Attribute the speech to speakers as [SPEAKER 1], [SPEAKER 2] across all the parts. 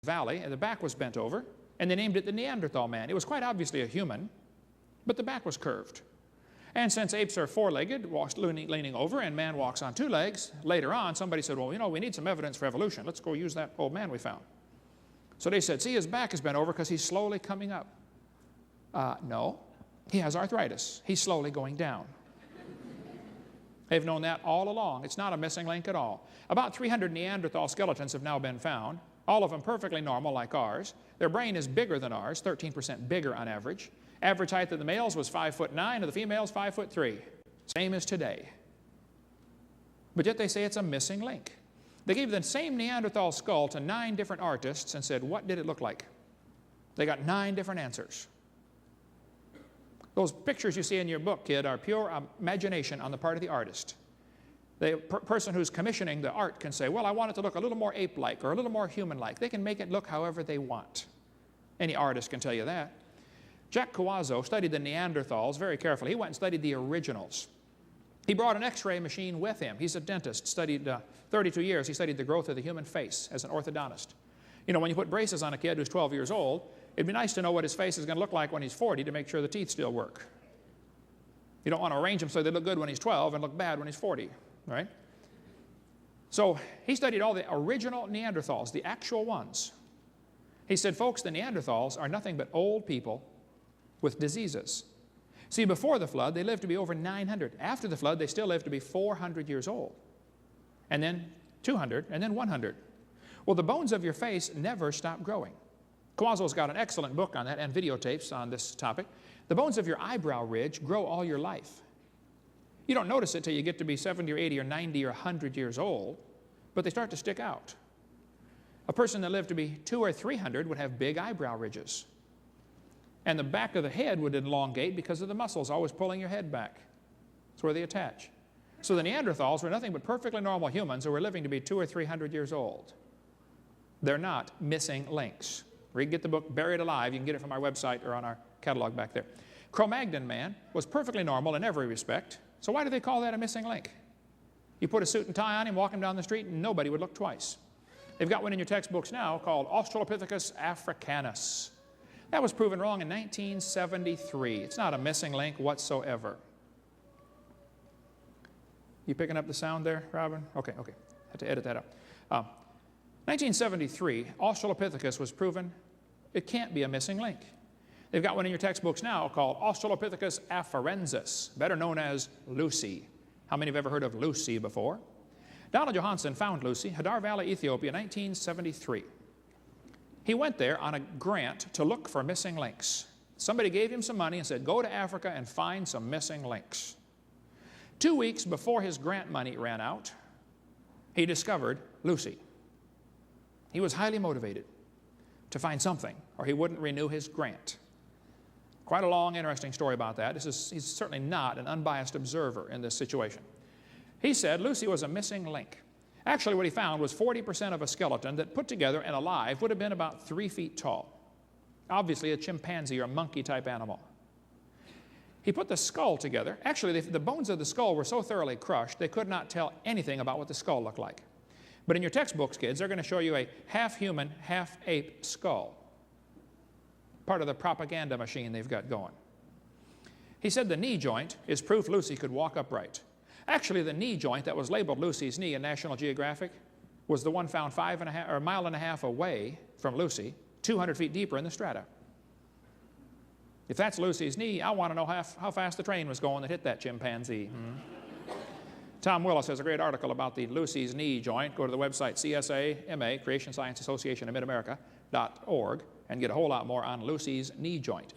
[SPEAKER 1] valley, and the back was bent over, and they named it the Neanderthal man. It was quite obviously a human, but the back was curved. And since apes are four-legged, walks leaning over, and man walks on two legs, later on somebody said, well, you know, we need some evidence for evolution. Let's go use that old man we found. So they said, see, his back is bent over because he's slowly coming up. No, he has arthritis. He's slowly going down. They've known that all along. It's not a missing link at all. About 300 Neanderthal skeletons have now been found, all of them perfectly normal like ours. Their brain is bigger than ours, 13% bigger on average. Average height of the males was 5'9", of the females 5'3", same as today. But yet they say it's a missing link. They gave the same Neanderthal skull to 9 different artists and said, what did it look like? They got 9 different answers. Those pictures you see in your book, kid, are pure imagination on the part of the artist. The person who's commissioning the art can say, well, I want it to look a little more ape-like or a little more human-like. They can make it look however they want. Any artist can tell you that. Jack Cawazzo studied the Neanderthals very carefully. He went and studied the originals. He brought an X-ray machine with him. He's a dentist, studied 32 years. He studied the growth of the human face as an orthodontist. You know, when you put braces on a kid who's 12 years old, it'd be nice to know what his face is going to look like when he's 40 to make sure the teeth still work. You don't want to arrange them so they look good when he's 12 and look bad when he's 40, right? So he studied all the original Neanderthals, the actual ones. He said, folks, the Neanderthals are nothing but old people with diseases. See, before the flood, they lived to be over 900. After the flood, they still lived to be 400 years old. And then 200, and then 100. Well, the bones of your face never stop growing. Cawazzo's got an excellent book on that and videotapes on this topic. The bones of your eyebrow ridge grow all your life. You don't notice it till you get to be 70 or 80 or 90 or 100 years old, but they start to stick out. A person that lived to be 200 or 300 would have big eyebrow ridges. And the back of the head would elongate because of the muscles always pulling your head back. That's where they attach. So the Neanderthals were nothing but perfectly normal humans who were living to be 200 or 300 years old. They're not missing links. Or you can get the book Buried Alive. You can get it from our website or on our catalog back there. Cro-Magnon man was perfectly normal in every respect. So why do they call that a missing link? You put a suit and tie on him, walk him down the street, and nobody would look twice. They've got one in your textbooks now called Australopithecus africanus. That was proven wrong in 1973. It's not a missing link whatsoever. You picking up the sound there, Robin? Okay. Had to edit that out. 1973, Australopithecus was proven it can't be a missing link. They've got one in your textbooks now called Australopithecus afarensis, better known as Lucy. How many have ever heard of Lucy before? Donald Johanson found Lucy, Hadar Valley, Ethiopia, 1973. He went there on a grant to look for missing links. Somebody gave him some money and said, go to Africa and find some missing links. 2 weeks before his grant money ran out, he discovered Lucy. He was highly motivated to find something, or he wouldn't renew his grant. Quite a long, interesting story about that. He's certainly not an unbiased observer in this situation. He said Lucy was a missing link. Actually, what he found was 40% of a skeleton that put together and alive would have been about 3 feet tall. Obviously a chimpanzee or monkey type animal. He put the skull together. Actually, the bones of the skull were so thoroughly crushed they could not tell anything about what the skull looked like. But in your textbooks, kids, they're going to show you a half-human, half-ape skull. Part of the propaganda machine they've got going. He said the knee joint is proof Lucy could walk upright. Actually, the knee joint that was labeled Lucy's knee in National Geographic was the one found 1.5 miles away from Lucy, 200 feet deeper in the strata. If that's Lucy's knee, I want to know how fast the train was going that hit that chimpanzee. Tom Willis has a great article about the Lucy's knee joint. Go to the website CSAMA, Creation Science Association of Mid-America.org, and get a whole lot more on Lucy's knee joint.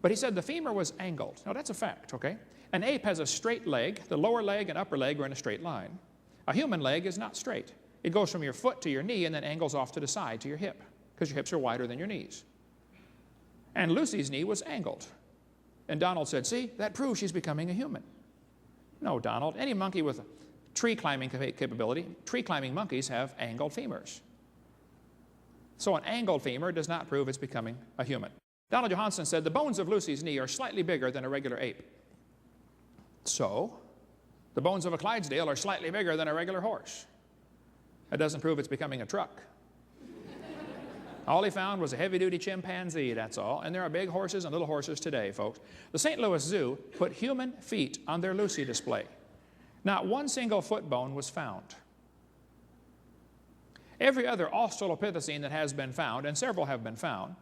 [SPEAKER 1] But he said the femur was angled. Now that's a fact, okay? An ape has a straight leg. The lower leg and upper leg are in a straight line. A human leg is not straight. It goes from your foot to your knee and then angles off to the side to your hip, because your hips are wider than your knees. And Lucy's knee was angled. And Donald said, see, that proves she's becoming a human. No, Donald, any monkey with tree climbing capability, tree climbing monkeys have angled femurs. So an angled femur does not prove it's becoming a human. Donald Johanson said the bones of Lucy's knee are slightly bigger than a regular ape. So the bones of a Clydesdale are slightly bigger than a regular horse. That doesn't prove it's becoming a truck. All he found was a heavy-duty chimpanzee, that's all. And there are big horses and little horses today, folks. The St. Louis Zoo put human feet on their Lucy display. Not one single foot bone was found. Every other Australopithecine that has been found, and several have been found,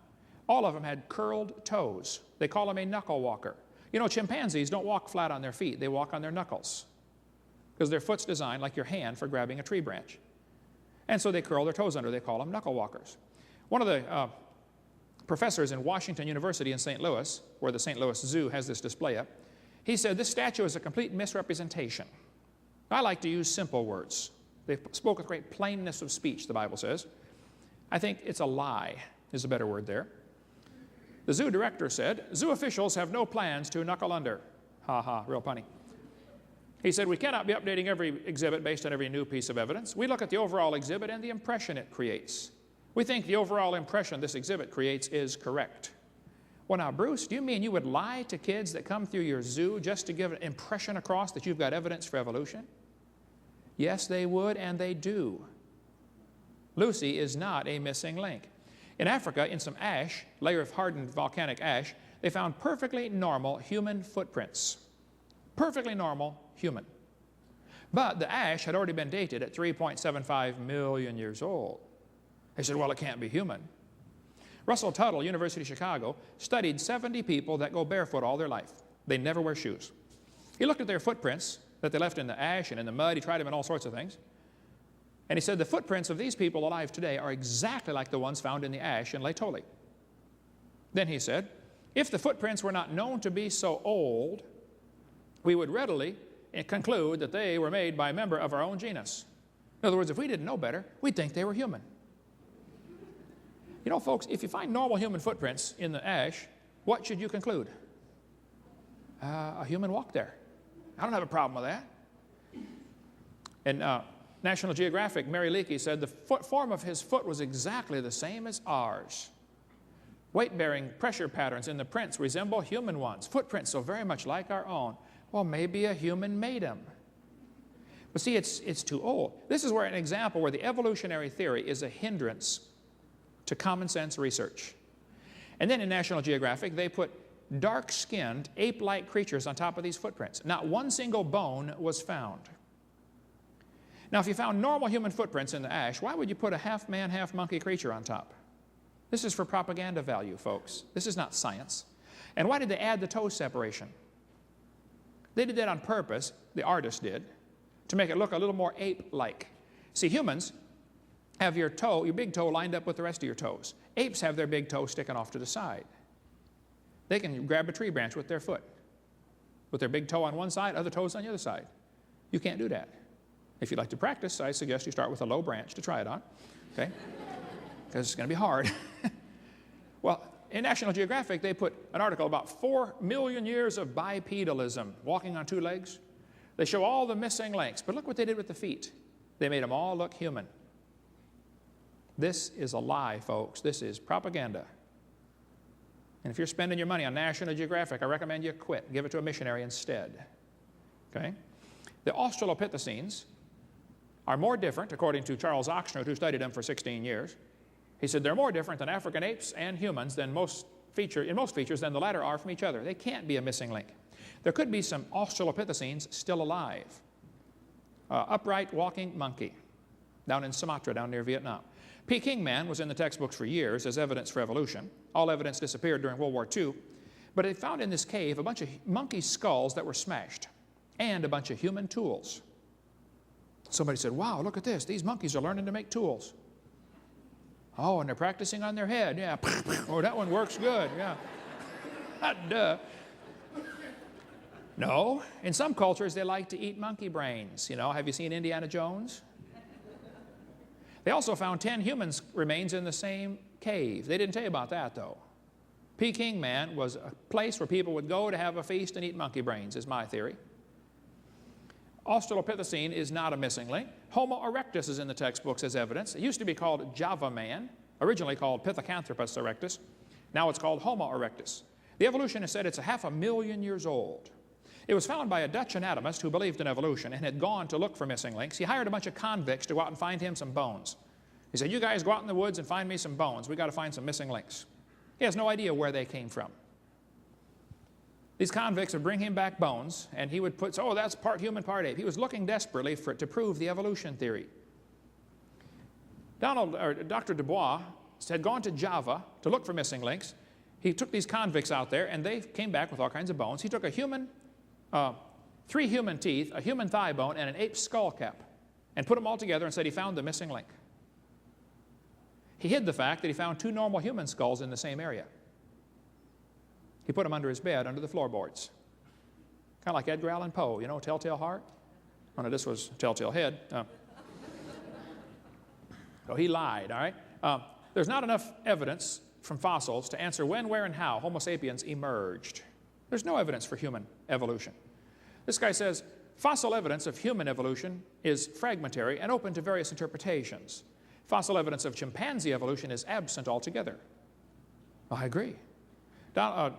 [SPEAKER 1] all of them had curled toes. They call them a knuckle walker. You know, chimpanzees don't walk flat on their feet. They walk on their knuckles because their foot's designed like your hand for grabbing a tree branch. And so they curl their toes under. They call them knuckle walkers. One of the professors in Washington University in St. Louis, where the St. Louis Zoo has this display up, he said this statue is a complete misrepresentation. I like to use simple words. They spoke with great plainness of speech, the Bible says. I think it's a lie is a better word there. The zoo director said, zoo officials have no plans to knuckle under. Ha ha, real punny. He said, we cannot be updating every exhibit based on every new piece of evidence. We look at the overall exhibit and the impression it creates. We think the overall impression this exhibit creates is correct. Well now, Bruce, do you mean you would lie to kids that come through your zoo just to give an impression across that you've got evidence for evolution? Yes, they would, and they do. Lucy is not a missing link. In Africa, in some ash, layer of hardened volcanic ash, they found perfectly normal human footprints. Perfectly normal human. But the ash had already been dated at 3.75 million years old. They said, well, it can't be human. Russell Tuttle, University of Chicago, studied 70 people that go barefoot all their life. They never wear shoes. He looked at their footprints that they left in the ash and in the mud. He tried them in all sorts of things. And he said the footprints of these people alive today are exactly like the ones found in the ash in Laetoli. Then he said, if the footprints were not known to be so old, we would readily conclude that they were made by a member of our own genus. In other words, if we didn't know better, we'd think they were human. You know, folks, if you find normal human footprints in the ash, what should you conclude? A human walked there. I don't have a problem with that. And National Geographic, Mary Leakey said the form of his foot was exactly the same as ours. Weight-bearing pressure patterns in the prints resemble human ones. Footprints so very much like our own. Well, maybe a human made them. But see, it's too old. This is where an example where the evolutionary theory is a hindrance to common sense research. And then in National Geographic, they put dark-skinned, ape-like creatures on top of these footprints. Not one single bone was found. Now, if you found normal human footprints in the ash, why would you put a half-man, half-monkey creature on top? This is for propaganda value, folks. This is not science. And why did they add the toe separation? They did that on purpose, the artist did, to make it look a little more ape-like. See, humans have your big toe lined up with the rest of your toes. Apes have their big toe sticking off to the side. They can grab a tree branch with their foot, with their big toe on one side, other toes on the other side. You can't do that. If you'd like to practice, I suggest you start with a low branch to try it on, okay? Because it's going to be hard. Well, in National Geographic, they put an article about 4 million years of bipedalism, walking on two legs. They show all the missing links, but look what they did with the feet. They made them all look human. This is a lie, folks. This is propaganda. And if you're spending your money on National Geographic, I recommend you quit. Give it to a missionary instead. Okay? The Australopithecines are more different, according to Charles Oxnard, who studied them for 16 years. He said they're more different than African apes and humans in most features than the latter are from each other. They can't be a missing link. There could be some Australopithecines still alive. Upright walking monkey down in Sumatra, down near Vietnam. Peking man was in the textbooks for years as evidence for evolution. All evidence disappeared during World War II. But they found in this cave a bunch of monkey skulls that were smashed and a bunch of human tools. Somebody said, wow, look at this. These monkeys are learning to make tools. Oh, and they're practicing on their head. Yeah. Oh, that one works good. Yeah. Duh. No. In some cultures, they like to eat monkey brains. You know, have you seen Indiana Jones? They also found 10 human remains in the same cave. They didn't tell you about that, though. Peking man was a place where people would go to have a feast and eat monkey brains, is my theory. Australopithecine is not a missing link. Homo erectus is in the textbooks as evidence. It used to be called Java man, originally called Pithecanthropus erectus. Now it's called Homo erectus. The evolutionist said it's 500,000 years old. It was found by a Dutch anatomist who believed in evolution and had gone to look for missing links. He hired a bunch of convicts to go out and find him some bones. He said, you guys go out in the woods and find me some bones. We got to find some missing links. He has no idea where they came from. These convicts would bring him back bones, and he would put, oh, that's part human, part ape. He was looking desperately to prove the evolution theory. Dr. Dubois had gone to Java to look for missing links. He took these convicts out there, and they came back with all kinds of bones. He took a human, 3 human teeth, a human thigh bone, and an ape's skull cap, and put them all together and said he found the missing link. He hid the fact that he found 2 normal human skulls in the same area. He put them under his bed, under the floorboards. Kind of like Edgar Allan Poe, you know, Telltale Heart? Oh, no, this was Telltale Head. So he lied, all right? There's not enough evidence from fossils to answer when, where, and how Homo sapiens emerged. There's no evidence for human evolution. This guy says, fossil evidence of human evolution is fragmentary and open to various interpretations. Fossil evidence of chimpanzee evolution is absent altogether. Well, I agree. Marvin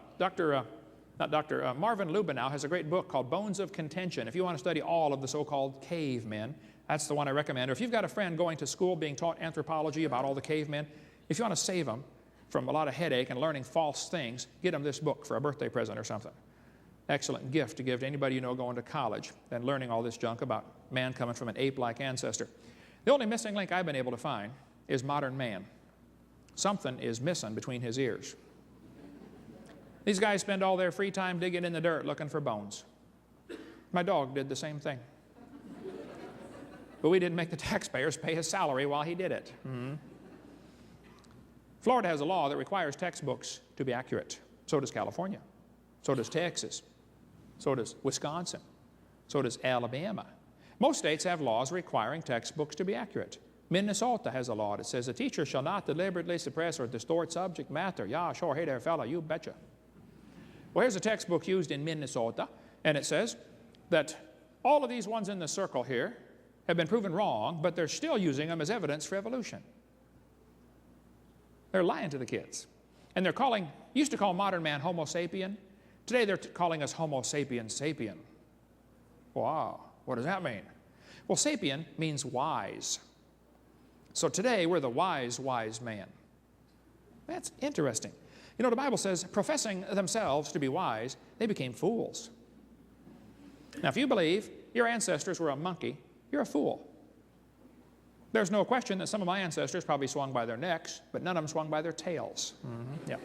[SPEAKER 1] Lubenow has a great book called Bones of Contention. If you want to study all of the so-called cavemen, that's the one I recommend. Or if you've got a friend going to school being taught anthropology about all the cavemen, if you want to save them from a lot of headache and learning false things, get them this book for a birthday present or something. Excellent gift to give to anybody you know going to college and learning all this junk about man coming from an ape-like ancestor. The only missing link I've been able to find is modern man. Something is missing between his ears. These guys spend all their free time digging in the dirt looking for bones. My dog did the same thing. But we didn't make the taxpayers pay his salary while he did it. Florida has a law that requires textbooks to be accurate. So does California. So does Texas. So does Wisconsin. So does Alabama. Most states have laws requiring textbooks to be accurate. Minnesota has a law that says a teacher shall not deliberately suppress or distort subject matter. Yeah, sure. Hey there, fella, you betcha. Well, here's a textbook used in Minnesota, and it says that all of these ones in the circle here have been proven wrong, but they're still using them as evidence for evolution. They're lying to the kids. And they're used to call modern man Homo sapien. Today they're calling us Homo sapiens sapien. Wow, what does that mean? Well, sapien means wise. So today we're the wise man. That's interesting. You know, the Bible says, professing themselves to be wise, they became fools. Now, if you believe your ancestors were a monkey, you're a fool. There's no question that some of my ancestors probably swung by their necks, but none of them swung by their tails. Yeah.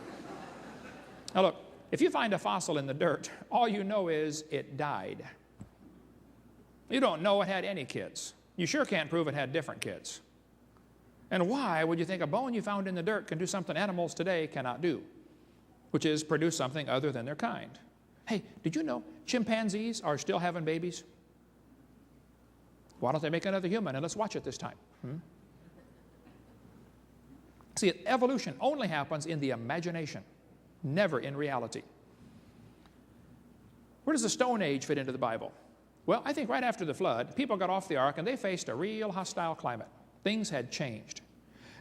[SPEAKER 1] Now look, if you find a fossil in the dirt, all you know is it died. You don't know it had any kids. You sure can't prove it had different kids. And why would you think a bone you found in the dirt can do something animals today cannot do, which is produce something other than their kind? Hey, did you know chimpanzees are still having babies? Why don't they make another human and let's watch it this time? See, evolution only happens in the imagination, never in reality. Where does the Stone Age fit into the Bible? Well, I think right after the flood, people got off the ark and they faced a real hostile climate. Things had changed.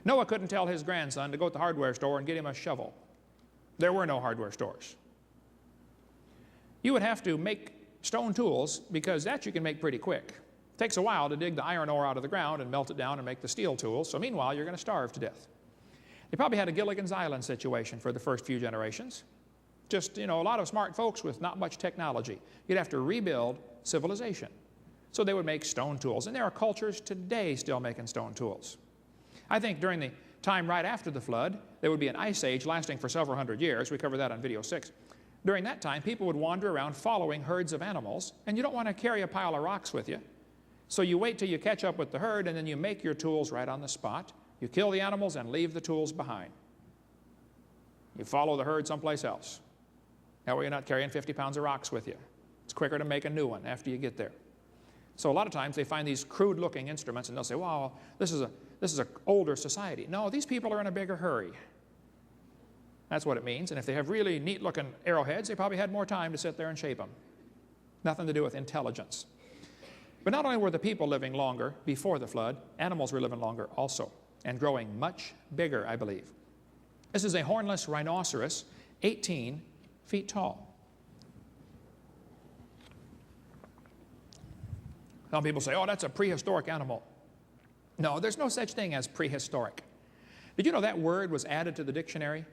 [SPEAKER 1] Noah couldn't tell his grandson to go to the hardware store and get him a shovel. There were no hardware stores. You would have to make stone tools because that you can make pretty quick. It takes a while to dig the iron ore out of the ground and melt it down and make the steel tools. So meanwhile, you're going to starve to death. They probably had a Gilligan's Island situation for the first few generations. Just, you know, a lot of smart folks with not much technology. You'd have to rebuild civilization. So they would make stone tools. And there are cultures today still making stone tools. I think during the time right after the flood, there would be an ice age lasting for several hundred years. We covered that on video 6. During that time, people would wander around following herds of animals, and you don't want to carry a pile of rocks with you. So you wait till you catch up with the herd, and then you make your tools right on the spot. You kill the animals and leave the tools behind. You follow the herd someplace else. That way you're not carrying 50 pounds of rocks with you. It's quicker to make a new one after you get there. So a lot of times they find these crude-looking instruments, and they'll say, wow, this is an older society. No, these people are in a bigger hurry. That's what it means. And if they have really neat-looking arrowheads, they probably had more time to sit there and shape them. Nothing to do with intelligence. But not only were the people living longer before the flood, animals were living longer also, and growing much bigger, I believe. This is a hornless rhinoceros, 18 feet tall. Some people say, oh, that's a prehistoric animal. No, there's no such thing as prehistoric. Did you know that word was added to the dictionary